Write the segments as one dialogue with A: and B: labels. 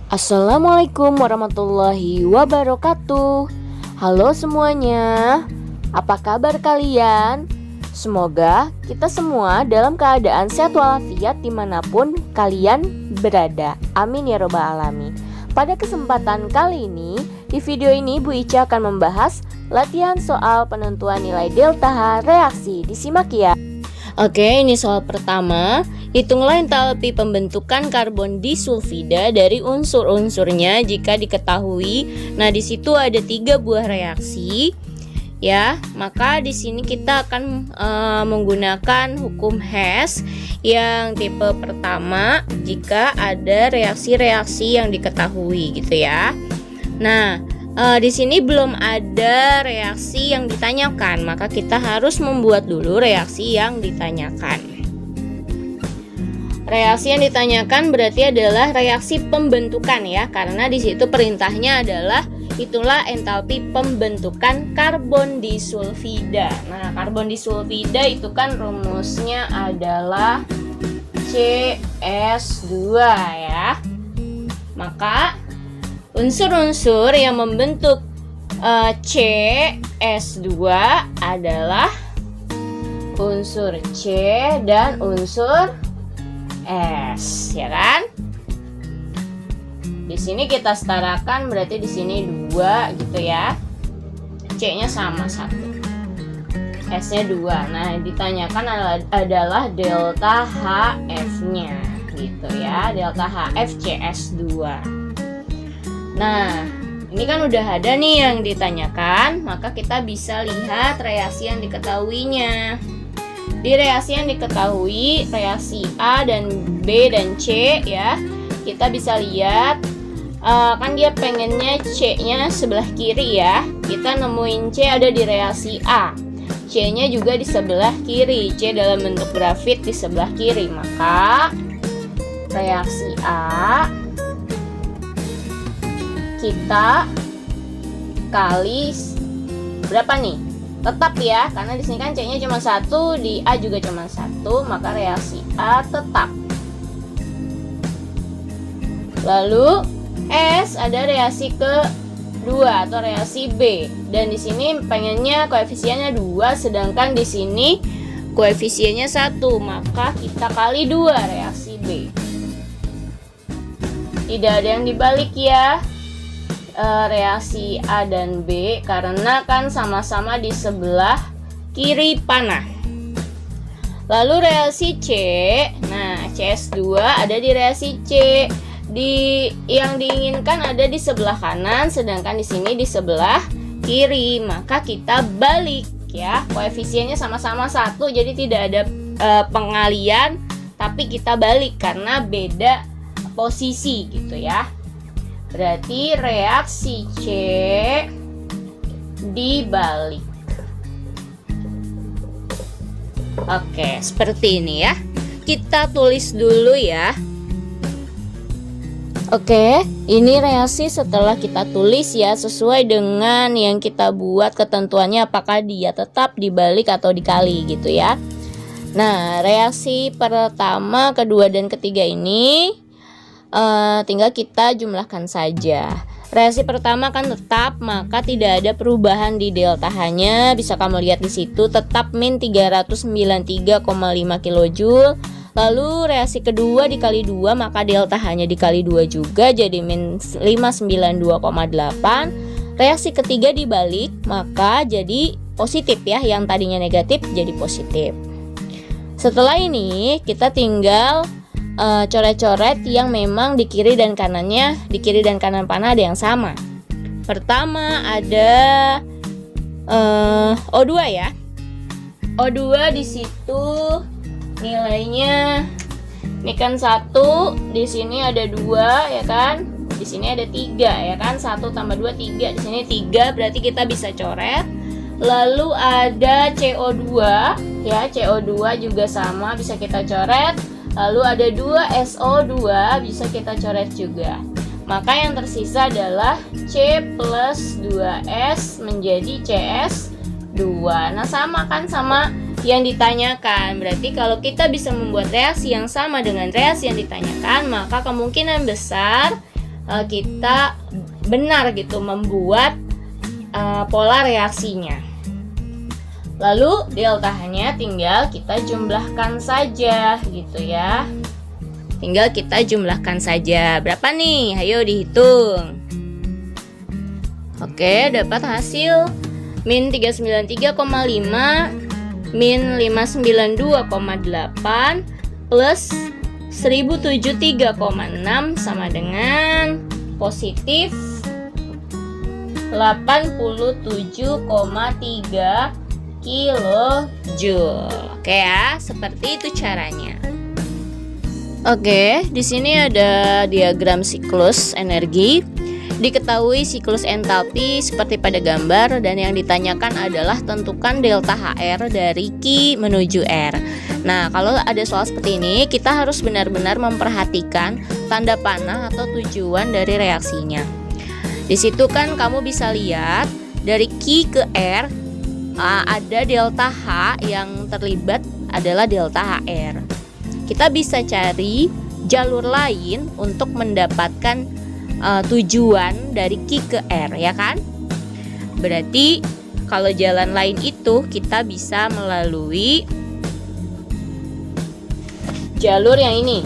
A: Assalamualaikum warahmatullahi wabarakatuh. Halo semuanya, apa kabar kalian? Semoga kita semua dalam keadaan sehat walafiat dimanapun kalian berada. Amin ya robbal alamin. Pada kesempatan kali ini, di video ini Bu Ica akan membahas latihan soal penentuan nilai delta H reaksi. Disimak ya. Oke, ini soal pertama. Hitunglah entalpi pembentukan karbon disulfida dari unsur-unsurnya jika diketahui. Nah, di situ ada 3 buah reaksi, ya. Maka di sini kita akan menggunakan hukum Hess yang tipe pertama jika ada reaksi-reaksi yang diketahui, gitu ya. Nah, di sini belum ada reaksi yang ditanyakan, maka kita harus membuat dulu reaksi yang ditanyakan. Reaksi yang ditanyakan berarti adalah reaksi pembentukan ya, karena di situ perintahnya adalah itulah entalpi pembentukan karbon disulfida. Nah, karbon disulfida itu kan rumusnya adalah CS2 ya. Maka unsur-unsur yang membentuk CS2 adalah unsur C dan unsur S, ya kan? Di sini kita setarakan berarti di sini 2 gitu ya. C-nya sama 1. S-nya 2. Nah, ditanyakan adalah delta HF-nya gitu ya. Delta HF CS2. Nah, ini kan udah ada nih yang ditanyakan, maka kita bisa lihat reaksi yang diketahuinya. Di reaksi yang diketahui, reaksi A dan B dan C ya, kita bisa lihat kan dia pengennya C-nya sebelah kiri ya. Kita nemuin C ada di reaksi A, C-nya juga di sebelah kiri, C dalam bentuk grafit di sebelah kiri. Maka reaksi A kita kali berapa nih? Tetap ya, karena di sini kan C-nya cuma 1, di A juga cuma 1, maka reaksi A tetap. Lalu S ada reaksi kedua atau reaksi B, dan di sini pengennya koefisiennya 2, sedangkan di sini koefisiennya 1, maka kita kali 2 reaksi B. Tidak ada yang dibalik ya. Reaksi A dan B karena kan sama-sama di sebelah kiri panah. Lalu reaksi C, nah CS2 ada di reaksi C, yang diinginkan ada di sebelah kanan, sedangkan di sini di sebelah kiri, maka kita balik ya. Koefisiennya sama-sama 1, jadi tidak ada pengalian, tapi kita balik karena beda posisi gitu ya. Berarti reaksi C dibalik. Oke, seperti ini ya. Kita tulis dulu ya. Oke, ini reaksi setelah kita tulis ya, sesuai dengan yang kita buat ketentuannya, apakah dia tetap dibalik atau dikali gitu ya. Nah, reaksi pertama, kedua, dan ketiga ini tinggal kita jumlahkan saja. Reaksi pertama kan tetap, maka tidak ada perubahan di delta H-nya. Bisa kamu lihat di situ tetap min 393,5 kJ. Lalu reaksi kedua dikali 2, maka delta H-nya dikali 2 juga jadi min 592,8. Reaksi ketiga dibalik, maka jadi positif ya, yang tadinya negatif jadi positif. Setelah ini kita tinggal coret-coret yang memang di kiri dan kanannya, di kiri dan kanan panah ada yang sama. Pertama ada O2 ya. O2 di situ nilainya ini kan 1, di sini ada 2 ya kan, di sini ada 3 ya kan, 1 tambah 2 3, di sini 3, berarti kita bisa coret. Lalu ada CO2 ya, CO2 juga sama bisa kita coret. Lalu ada 2 SO2 bisa kita coret juga. Maka yang tersisa adalah C plus 2S menjadi CS2. Nah, sama kan sama yang ditanyakan. Berarti kalau kita bisa membuat reaksi yang sama dengan reaksi yang ditanyakan, maka kemungkinan besar kita benar gitu membuat pola reaksinya. Lalu delta H-nya tinggal kita jumlahkan saja gitu ya. Tinggal kita jumlahkan saja. Berapa nih? Ayo dihitung. Oke, dapat hasil min 393,5 min 592,8 plus 1073,6 sama dengan positif 87,3 kilojoule. Oke ya, seperti itu caranya. Oke, di sini ada diagram siklus energi. Diketahui siklus entalpi seperti pada gambar, dan yang ditanyakan adalah tentukan delta HR dari Q menuju R. Nah, kalau ada soal seperti ini, kita harus benar-benar memperhatikan tanda panah atau tujuan dari reaksinya. Di situ kan kamu bisa lihat dari Q ke R ada delta H, yang terlibat adalah delta HR. Kita bisa cari jalur lain untuk mendapatkan tujuan dari Q ke R, ya kan? Berarti kalau jalan lain itu kita bisa melalui jalur yang ini,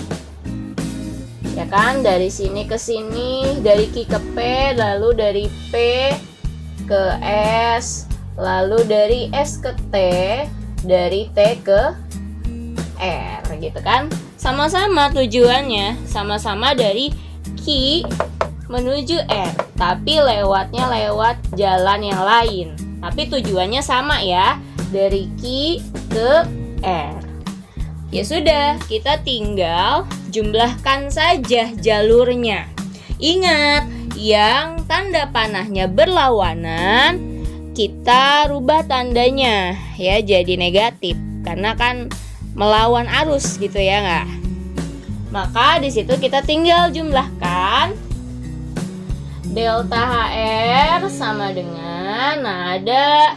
A: ya kan? Dari sini ke sini, dari Q ke P, lalu dari P ke S, lalu dari S ke T, dari T ke R, gitu kan? Sama-sama tujuannya, sama-sama dari Q menuju R, tapi lewatnya lewat jalan yang lain. Tapi tujuannya sama ya, dari Q ke R. Ya sudah, kita tinggal jumlahkan saja jalurnya. Ingat, yang tanda panahnya berlawanan, kita rubah tandanya ya jadi negatif, karena kan melawan arus gitu ya nggak? Maka di situ kita tinggal jumlahkan delta HR sama dengan, nah ada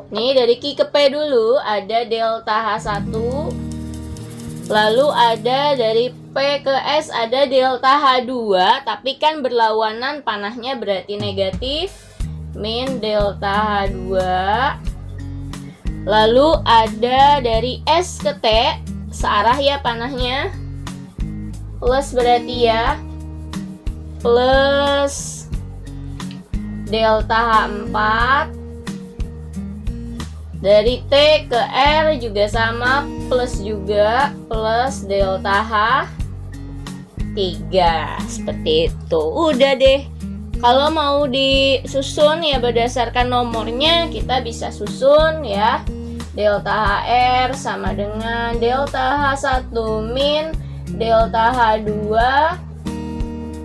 A: nih dari Q ke P dulu, ada delta H1, lalu ada dari P ke S ada delta H2, tapi kan berlawanan panahnya berarti negatif, min delta H2. Lalu ada dari S ke T, searah ya panahnya, plus berarti ya, plus delta H4. Dari T ke R juga sama, plus juga, plus delta H3. Seperti itu. Udah deh. Kalau mau disusun ya berdasarkan nomornya, kita bisa susun ya. Delta HR sama dengan delta H1 min delta H2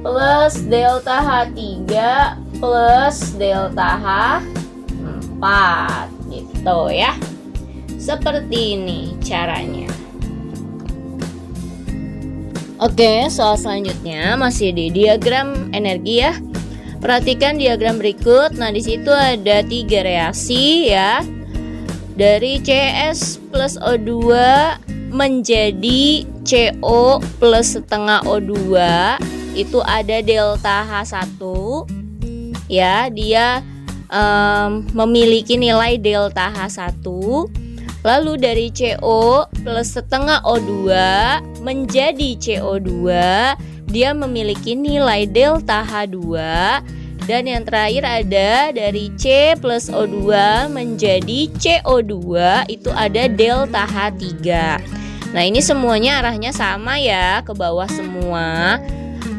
A: plus delta H3 plus delta H4 gitu ya. Seperti ini caranya. Oke, soal selanjutnya masih di diagram energi ya. Perhatikan diagram berikut. Nah, di situ ada 3 reaksi ya. Dari CS plus O2 menjadi CO plus setengah O2, itu ada delta H1 ya, dia memiliki nilai delta H1. Lalu dari CO plus setengah O2 menjadi CO2, dia memiliki nilai delta H2. Dan yang terakhir ada dari C plus O2 menjadi CO2, itu ada delta H3. Nah, ini semuanya arahnya sama ya, ke bawah semua.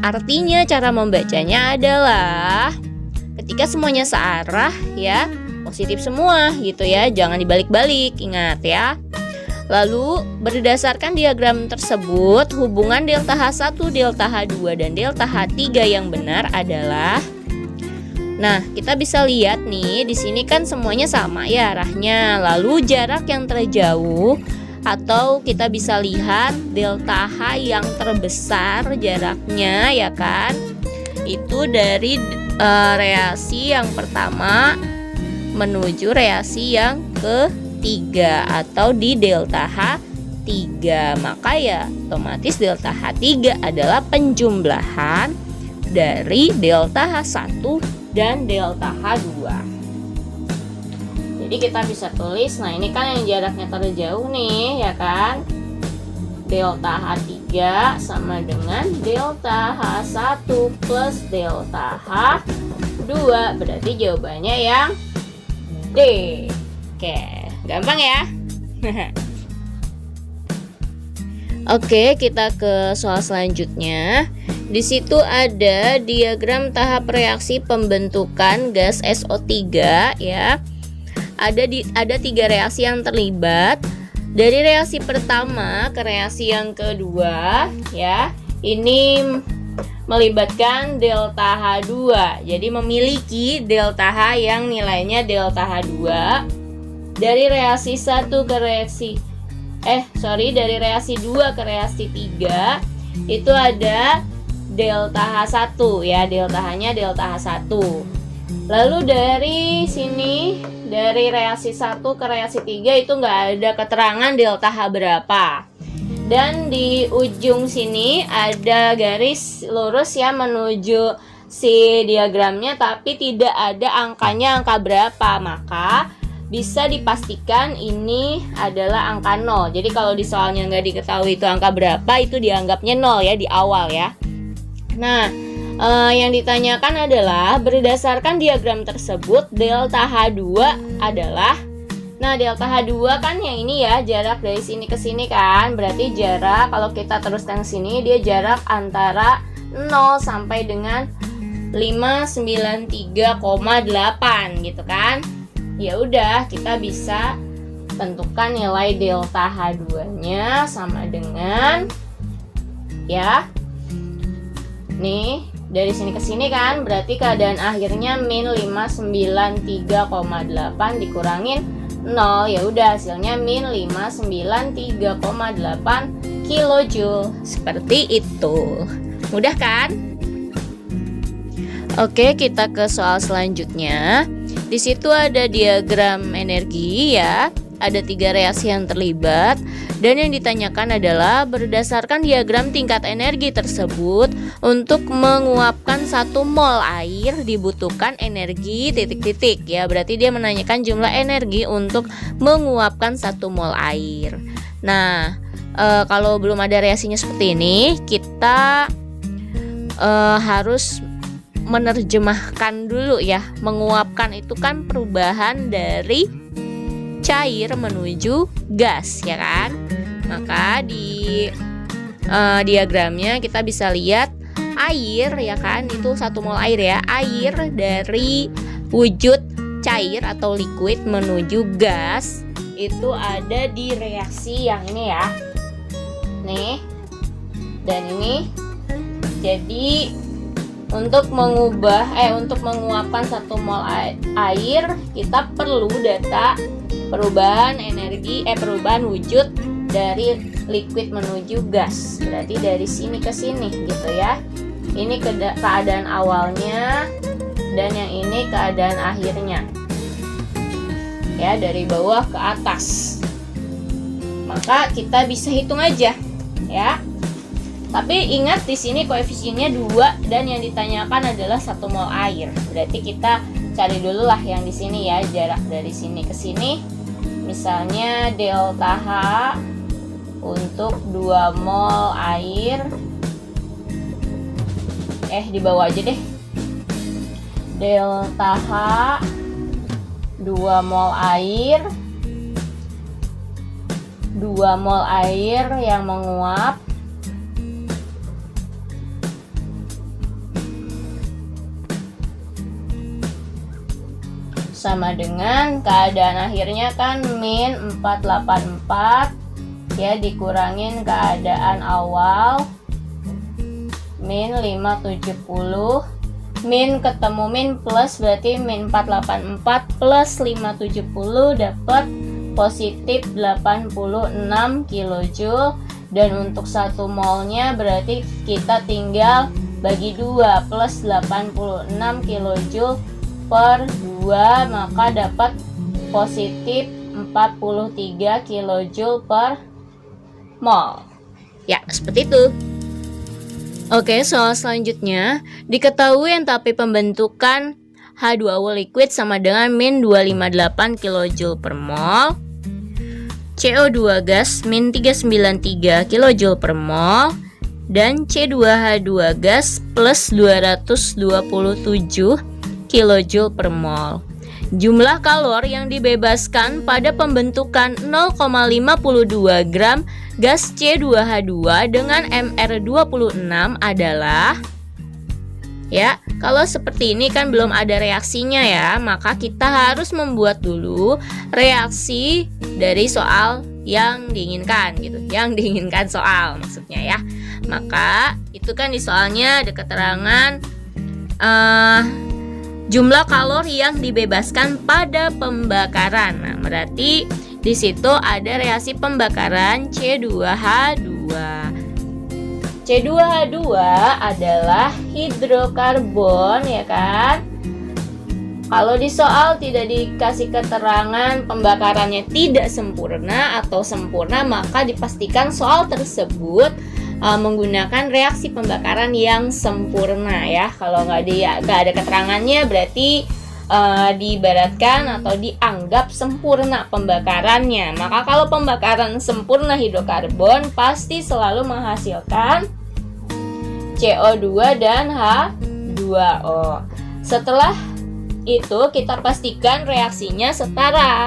A: Artinya cara membacanya adalah ketika semuanya searah ya, positif semua gitu ya, jangan dibalik-balik, ingat ya. Lalu berdasarkan diagram tersebut, hubungan delta H1, delta H2, dan delta H3 yang benar adalah, nah kita bisa lihat nih, di sini kan semuanya sama ya arahnya. Lalu jarak yang terjauh, atau kita bisa lihat delta H yang terbesar jaraknya ya kan, itu dari reaksi yang pertama menuju reaksi yang ketiga atau di delta H3. Maka ya otomatis delta H3 adalah penjumlahan dari delta H1 dan delta H2. Jadi kita bisa tulis, nah ini kan yang jaraknya terjauh nih ya kan, delta H3 sama dengan delta H1 plus delta H2, berarti jawabannya yang D. Oke, gampang ya. Oke, kita ke soal selanjutnya. Di situ ada diagram tahap reaksi pembentukan gas SO3 ya. Ada 3 reaksi yang terlibat. Dari reaksi pertama ke reaksi yang kedua ya. Ini melibatkan delta H2. Jadi memiliki delta H yang nilainya delta H2. Dari reaksi 1 ke reaksi dari reaksi 2 ke reaksi 3 itu ada delta H1 ya, delta H-nya delta H1. Lalu dari sini, dari reaksi 1 ke reaksi 3 itu nggak ada keterangan delta H berapa. Dan di ujung sini ada garis lurus ya menuju si diagramnya, tapi tidak ada angkanya angka berapa. Maka bisa dipastikan ini adalah angka 0. Jadi kalau di soalnya nggak diketahui itu angka berapa, itu dianggapnya 0 ya di awal ya. Nah, yang ditanyakan adalah berdasarkan diagram tersebut delta H2 adalah, nah delta H2 kan yang ini ya, jarak dari sini ke sini kan, berarti jarak kalau kita teruskan sini dia jarak antara 0 sampai dengan 593,8 gitu kan. Ya udah, kita bisa tentukan nilai delta H2-nya sama dengan ya. Nih, dari sini ke sini kan, berarti keadaan akhirnya min 593,8 dikurangin 0. Ya udah, hasilnya min 593,8 kilojoule. Seperti itu. Mudah kan? Oke, kita ke soal selanjutnya. Di situ ada diagram energi ya. Ada 3 reaksi yang terlibat. Dan yang ditanyakan adalah berdasarkan diagram tingkat energi tersebut, untuk menguapkan 1 mol air dibutuhkan energi titik-titik ya. Berarti dia menanyakan jumlah energi untuk menguapkan 1 mol air. Nah, kalau belum ada reaksinya seperti ini, kita harus menerjemahkan dulu ya. Menguapkan itu kan perubahan dari cair menuju gas ya kan. Maka di diagramnya kita bisa lihat air ya kan, itu 1 mol air ya. Air dari wujud cair atau liquid menuju gas itu ada di reaksi yang ini ya. Nih. Dan ini. Jadi untuk menguapkan 1 mol air kita perlu data perubahan wujud dari liquid menuju gas. Berarti dari sini ke sini gitu ya. Ini keadaan awalnya dan yang ini keadaan akhirnya. Ya, dari bawah ke atas. Maka kita bisa hitung aja ya. Tapi ingat di sini koefisiennya 2 dan yang ditanyakan adalah 1 mol air. Berarti kita cari dulu lah yang di sini ya, jarak dari sini ke sini. Misalnya delta H untuk 2 mol air. Di bawah aja deh. Delta H 2 mol air. 2 mol air yang menguap sama dengan keadaan akhirnya kan min 484 ya, dikurangin keadaan awal min 570, min ketemu min plus, berarti min 484 plus 570 dapat positif 86 kilojoule. Dan untuk 1 molnya berarti kita tinggal bagi 2, plus 86 kilojoule per 2, maka dapat positif 43 kilojoule per mol. Ya, seperti itu. Oke, soal selanjutnya, diketahui entapi pembentukan H2O liquid sama dengan min 258 kJ per mol, CO2 gas min 393 kJ per mol, dan C2H2 gas plus 227 kJ per mol. Jumlah kalor yang dibebaskan pada pembentukan 0,52 gram gas C2H2 dengan MR26 adalah, ya, kalau seperti ini kan belum ada reaksinya ya, maka kita harus membuat dulu reaksi dari soal yang diinginkan gitu, yang diinginkan soal maksudnya ya. Maka itu kan di soalnya ada keterangan jumlah kalori yang dibebaskan pada pembakaran. Nah, berarti di situ ada reaksi pembakaran C2H2. C2H2 adalah hidrokarbon, ya kan? Kalau di soal tidak dikasih keterangan pembakarannya tidak sempurna atau sempurna, maka dipastikan soal tersebut menggunakan reaksi pembakaran yang sempurna ya. Kalau nggak ada keterangannya berarti diibaratkan atau dianggap sempurna pembakarannya. Maka kalau pembakaran sempurna hidrokarbon pasti selalu menghasilkan CO2 dan H2O. Setelah itu kita pastikan reaksinya setara.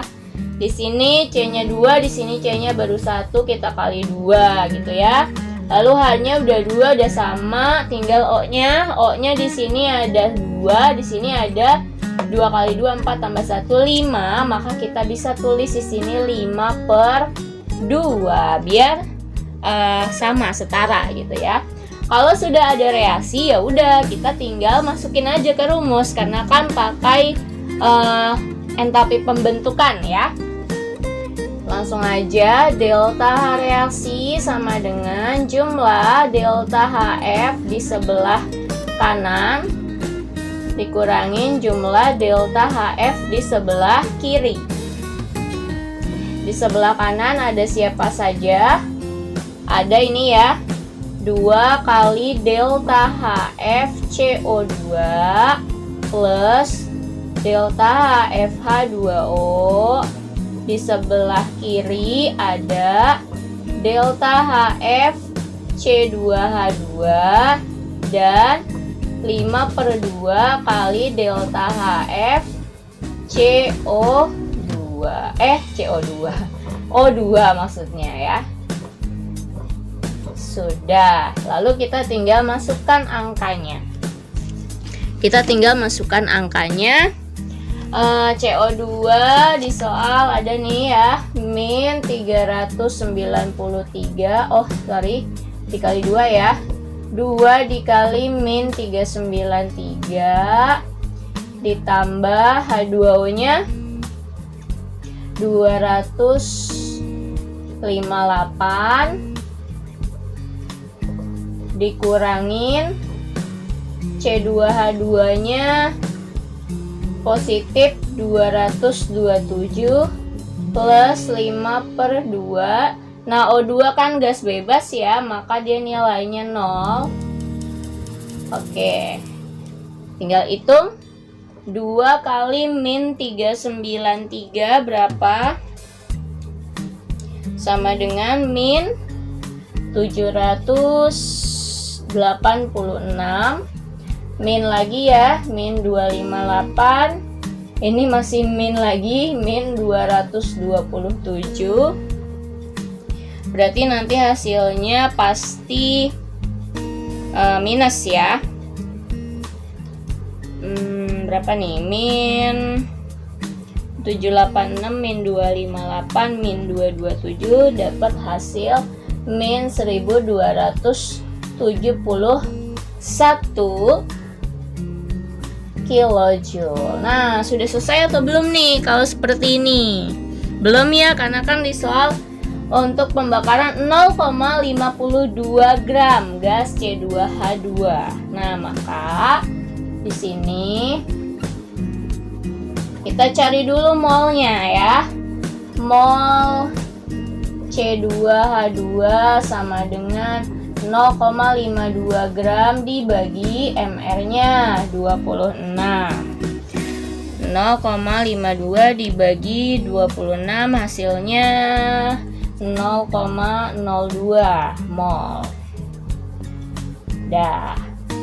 A: Di sini C-nya 2, di sini C-nya baru 1, kita kali 2 gitu ya. Lalu H-nya udah 2, udah sama, tinggal O-nya. O-nya di sini ada 2, di sini ada 2 kali 2, 4 tambah 1, 5. Maka kita bisa tulis di sini 5/2 biar sama, setara gitu ya. Kalau sudah ada reaksi ya udah kita tinggal masukin aja ke rumus karena kan pakai entapi pembentukan ya. Langsung aja, delta H reaksi sama dengan jumlah delta HF di sebelah kanan dikurangin jumlah delta HF di sebelah kiri. Di sebelah kanan ada siapa saja? Ada ini ya, 2 kali delta HF CO2 plus delta HF H2O. Di sebelah kiri ada delta HF C2H2 dan 5/2 kali delta HF CO2. O2 maksudnya ya. Sudah, lalu kita tinggal masukkan angkanya. CO2 di soal ada nih ya, min 393. Dikali 2 ya. 2 dikali min 393 ditambah H2O-nya 258 dikurangin C2H2-nya positif 227 plus 5/2. Nah, O2 kan gas bebas ya, maka dia nilainya 0. Oke, tinggal hitung. 2 kali min 393 berapa? Sama dengan min 786. Min lagi ya, min 258. Ini masih min lagi, min 227. Berarti nanti hasilnya pasti minus ya. Berapa nih? Min 786 min 258 min 227 dapat hasil min 1271 kilojoule. Nah, sudah selesai atau belum nih kalau seperti ini? Belum ya, karena kan di soal untuk pembakaran 0,52 gram gas C2H2. Nah, maka di sini kita cari dulu molnya ya. Mol C2H2 sama dengan 0,52 gram dibagi MR-nya 26. 0,52 dibagi 26 hasilnya 0,02 mol. Dah.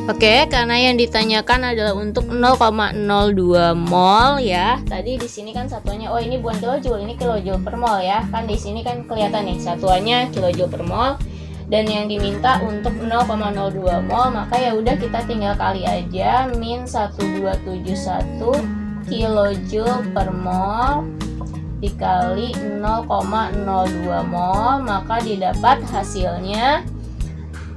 A: Oke, karena yang ditanyakan adalah untuk 0,02 mol ya. Tadi di sini kan satuannya, oh ini bukan kilojoule, ini kilojoule per mol ya. Kan di sini kan kelihatan nih satuannya kilojoule per mol. Dan yang diminta untuk 0,02 mol, maka ya udah kita tinggal kali aja min 1271 kilojoule per mol dikali 0,02 mol, maka didapat hasilnya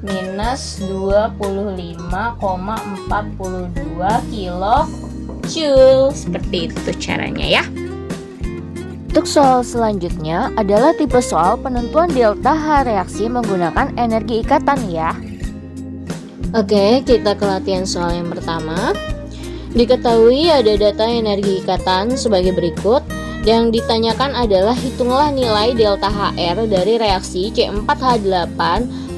A: minus 25,42 kilojoule. Seperti itu caranya ya. Untuk soal selanjutnya adalah tipe soal penentuan delta H reaksi menggunakan energi ikatan ya. Oke, kita ke latihan soal yang pertama. Diketahui ada data energi ikatan sebagai berikut. Yang ditanyakan adalah hitunglah nilai delta HR dari reaksi C4H8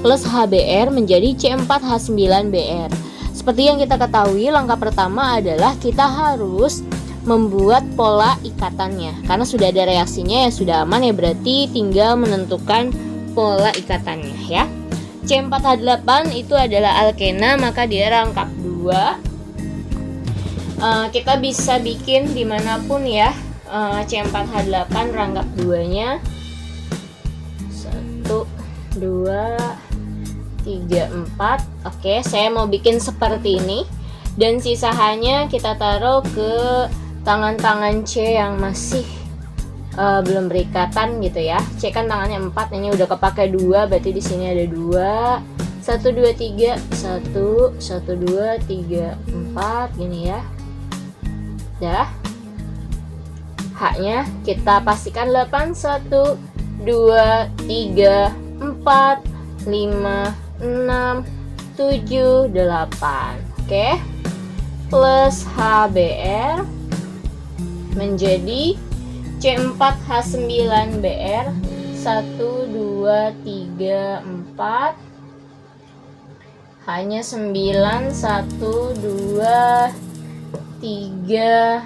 A: plus HBr menjadi C4H9Br. Seperti yang kita ketahui, langkah pertama adalah kita harus membuat pola ikatannya. Karena sudah ada reaksinya ya sudah aman ya, berarti tinggal menentukan pola ikatannya ya. C4H8 itu adalah alkena, maka dia rangkap 2. Kita bisa bikin dimanapun ya. C4H8 rangkap 2-nya 1, 2, 3, 4. Oke, saya mau bikin seperti ini. Dan sisa H-nya kita taruh ke tangan-tangan C yang masih belum berikatan gitu ya. C kan tangannya 4, ini udah kepake 2, berarti di sini ada 2. 1, 2, 3, 1, 1, 2, 3, 4 gini ya. Dah. H-nya kita pastikan 8, 1, 2, 3, 4, 5, 6, 7, 8. Oke. Plus HBr menjadi C4H9Br 1, 2, 3, 4. Hanya 9, 1, 2, 3,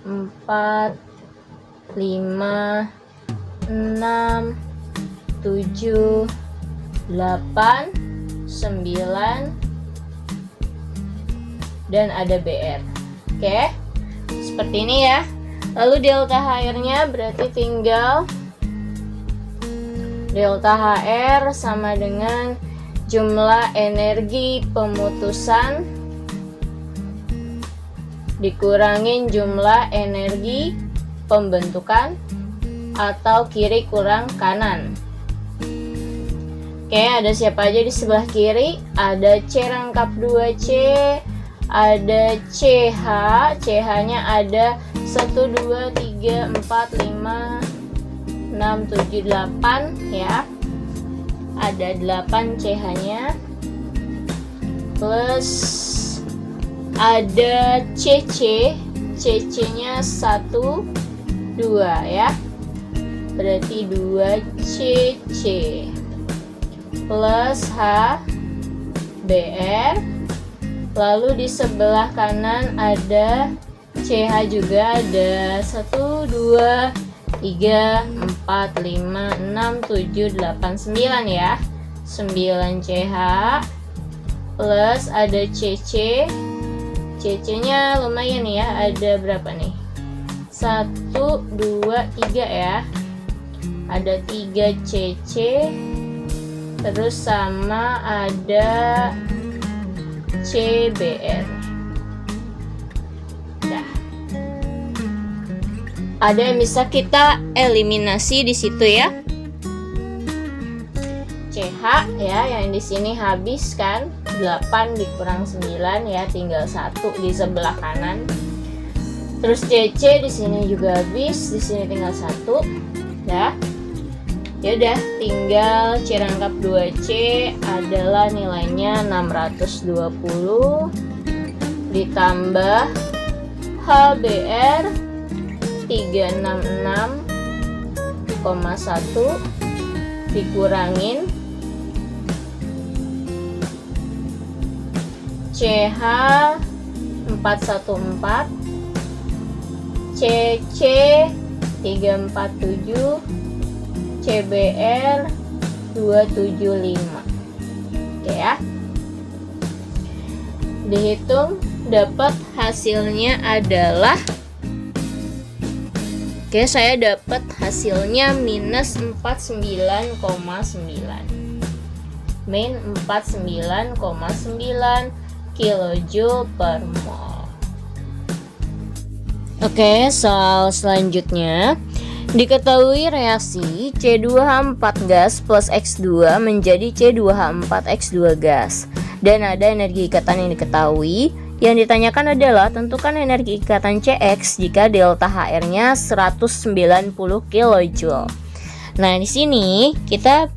A: 4, 5, 6, 7, 8, 9 dan ada BR. Oke. Seperti ini ya. Lalu delta HR-nya berarti tinggal delta HR sama dengan jumlah energi pemutusan dikurangin jumlah energi pembentukan atau kiri kurang kanan. Oke, ada siapa aja di sebelah kiri? Ada C rangkap 2C, ada CH, CH-nya ada 1, 2, 3, 4, 5, 6, 7, 8 ya. Ada 8 CH-nya. Plus ada CC, CC-nya 1, 2 ya. Berarti 2 CC. Plus H BR. Lalu di sebelah kanan ada CH juga, ada 1, 2, 3, 4, 5, 6, 7, 8, 9 ya. 9 CH plus ada CC. CC-nya lumayan ya, ada berapa nih? 1, 2, 3 ya. Ada 3 CC. Terus sama ada CBR. Nah, ada yang bisa kita eliminasi di situ ya. CH ya, yang di sini habis kan, 8 dikurang 9 ya, tinggal 1 di sebelah kanan. Terus CC di sini juga habis, di sini tinggal 1. Ya. Ya udah, tinggal C rangkap 2C adalah nilainya 620 ditambah HBr 366,1 dikurangin CH 414, CC 347, CBr 275. Oke ya. Dihitung dapat hasilnya adalah, oke, saya dapat hasilnya minus 49,9. Min 49,9 kilojoule per mol. Oke, soal selanjutnya. Diketahui reaksi C2H4 gas plus X2 menjadi C2H4X2 gas. Dan ada energi ikatan yang diketahui. Yang ditanyakan adalah tentukan energi ikatan CX jika delta HR-nya 190 kJ. Nah, di sini kita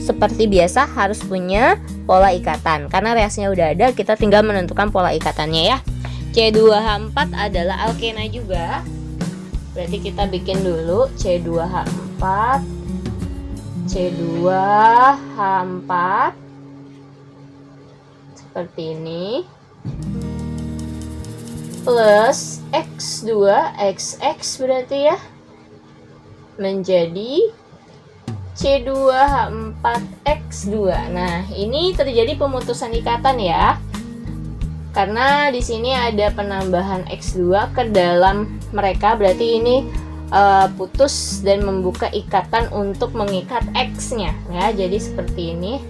A: seperti biasa harus punya pola ikatan. Karena reaksinya udah ada, kita tinggal menentukan pola ikatannya ya. C2H4 adalah alkena juga. Berarti kita bikin dulu C2H4 seperti ini, plus X2 XX berarti ya, menjadi C2H4X2. Nah, ini terjadi pemutusan ikatan ya. Karena di sini ada penambahan X2 ke dalam mereka, berarti ini putus dan membuka ikatan untuk mengikat X-nya ya. Jadi seperti ini.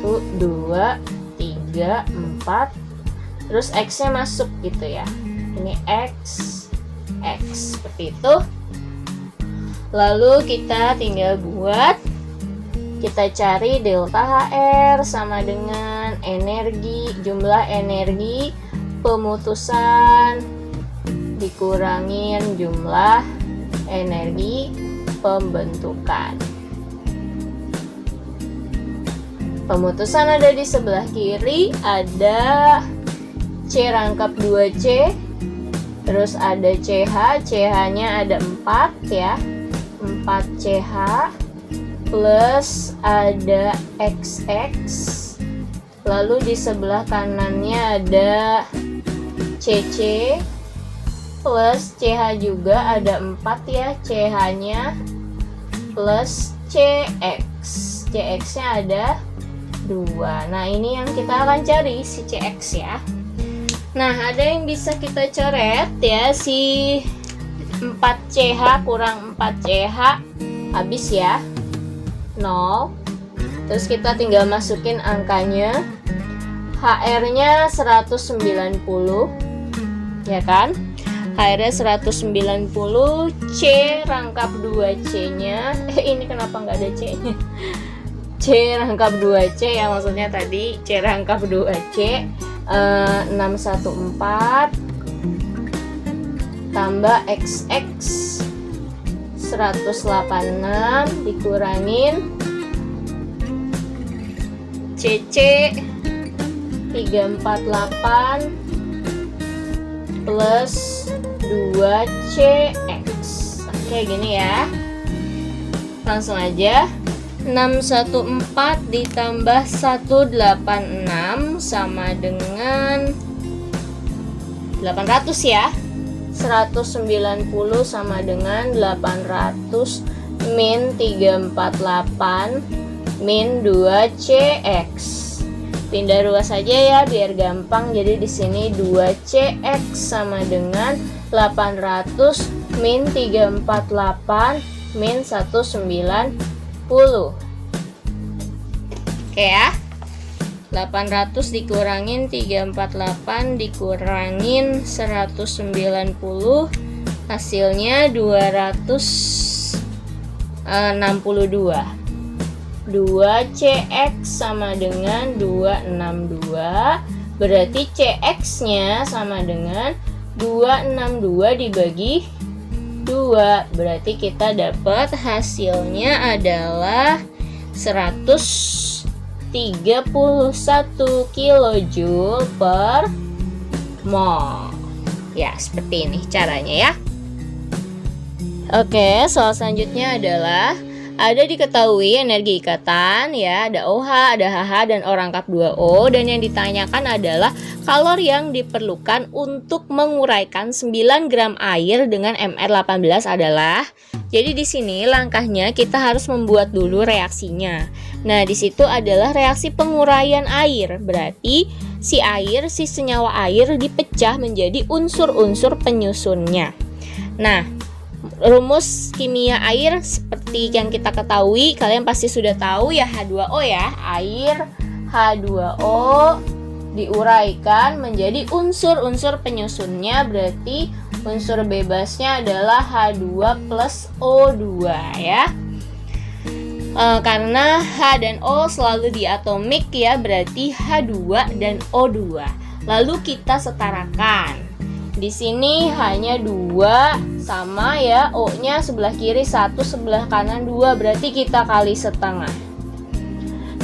A: 1 2 3 4. Terus X-nya masuk gitu ya. Ini X seperti itu. Lalu kita tinggal buat, kita cari delta HR sama dengan energi, jumlah energi pemutusan dikurangin jumlah energi pembentukan. Pemutusan ada di sebelah kiri, ada C rangkap 2C, terus ada CH, CH-nya ada 4 ya, 4CH, plus ada XX, lalu di sebelah kanannya ada CC, plus CH juga ada 4 ya, CH-nya, plus CX, CX-nya ada 2. Nah, ini yang kita akan cari, si CX ya. Nah, ada yang bisa kita coret ya, si 4CH kurang 4CH habis ya, 0. Terus kita tinggal masukin angkanya. HR-nya 190 ya kan? HR-nya 190, C rangkap 2C-nya. Ini kenapa nggak ada C-nya? C rangkap 2C ya, maksudnya tadi C rangkap 2C 614 tambah XX 186 dikurangin CC 348 plus 2CX. Oke, gini ya. Langsung aja. 614 ditambah 186 sama dengan 800 ya. 190 sama dengan 800 min 348 min 2CX. Pindah ruas saja ya biar gampang. Jadi di sini 2CX sama dengan 800 min 348 min 190. Oke ya. 800 dikurangin 348 dikurangin 190, hasilnya 262. 2CX sama dengan 262, berarti CX-nya sama dengan 262 dibagi 2, berarti kita dapat hasilnya adalah 131 kilojoule per mol. Ya, seperti ini caranya ya. Oke, soal selanjutnya adalah Ada diketahui energi ikatan ya, ada OH, ada HH, dan O rangkap 2O. Dan yang ditanyakan adalah kalori yang diperlukan untuk menguraikan 9 gram air dengan MR18 adalah. Jadi di sini langkahnya kita harus membuat dulu reaksinya. Nah, di situ adalah reaksi penguraian air. Berarti si senyawa air dipecah menjadi unsur-unsur penyusunnya. Nah, rumus kimia air seperti yang kita ketahui, kalian pasti sudah tahu ya, H2O ya. Air H2O diuraikan menjadi unsur-unsur penyusunnya, berarti unsur bebasnya adalah H2 plus O2 ya. Karena H dan O selalu diatomik ya, berarti H2 dan O2. Lalu kita setarakan. Di sini hanya 2 sama ya, O-nya sebelah kiri 1, sebelah kanan 2, berarti kita kali setengah.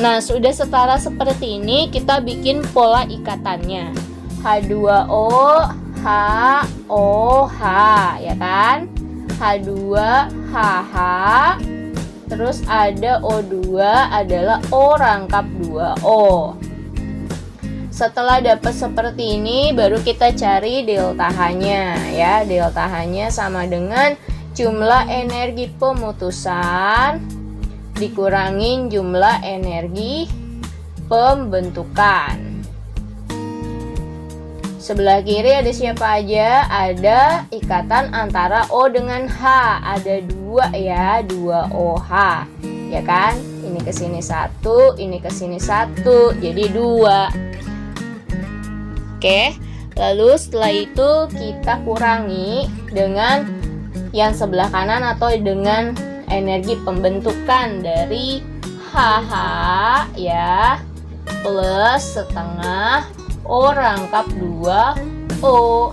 A: Nah, sudah setara seperti ini, kita bikin pola ikatannya. H2O, H, O, H, ya kan? H2, HH, terus ada O2 adalah O rangkap 2O. Setelah dapat seperti ini, baru kita cari delta H-nya ya. Delta H-nya sama dengan jumlah energi pemutusan dikurangin jumlah energi pembentukan. Sebelah kiri ada siapa aja? Ada ikatan antara O dengan H. Ada 2 ya, 2OH. Ya kan? Ini ke sini 1, ini ke sini 1, jadi 2. Oke, lalu setelah itu kita kurangi dengan yang sebelah kanan atau dengan energi pembentukan dari HH ya, plus setengah O rangkap 2O.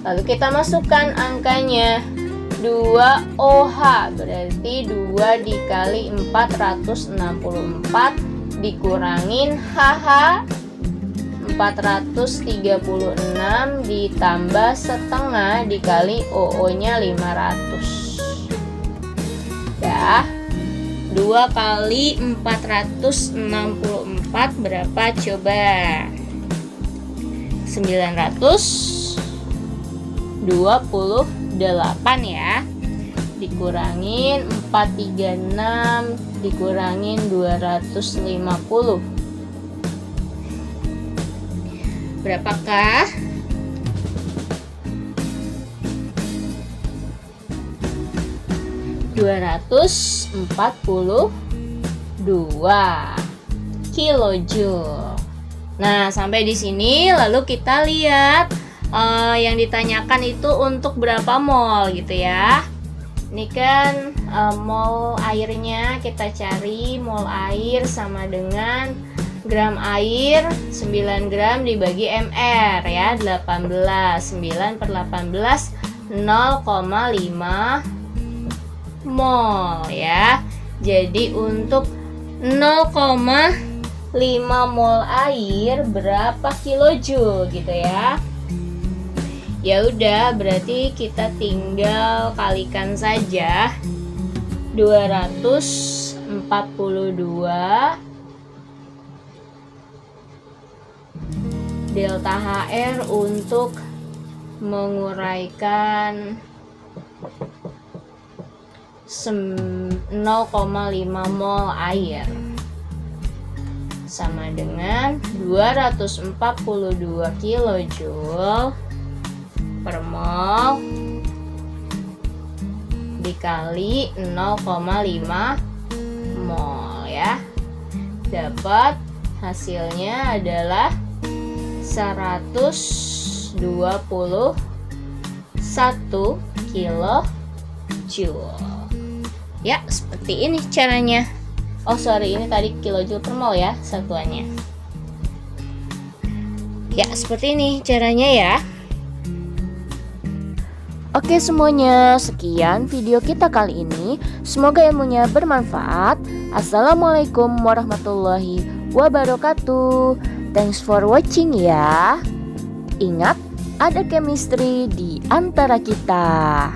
A: Lalu kita masukkan angkanya 2OH, berarti 2 dikali 464 dikurangin HH 436 ditambah setengah dikali OO-nya 500. Dah. 2 kali 464 berapa coba? 928 ya. Dikurangin 436 dikurangin 250. Berapakah? ...242 kilojoule. Nah, sampai di sini lalu kita lihat yang ditanyakan itu untuk berapa mol gitu ya. Ini kan mol airnya, kita cari mol air sama dengan gram air 9 gram dibagi mr ya, 18. 9 per 18 0,5 mol ya. Jadi untuk 0,5 mol air berapa kilojoule gitu ya. Ya udah, berarti kita tinggal kalikan saja 242 delta HR untuk menguraikan 0,5 mol air sama dengan 242 kilojoule per mol dikali 0,5 mol ya. Dapat hasilnya adalah 121 kilojoule. Ya, seperti ini caranya. Oh sorry, ini tadi kilojoule per mol ya satuannya. Ya, seperti ini caranya ya. Oke semuanya, sekian video kita kali ini. Semoga ilmunya bermanfaat. Assalamualaikum warahmatullahi wabarakatuh. Thanks for watching ya. Ingat, ada chemistry di antara kita.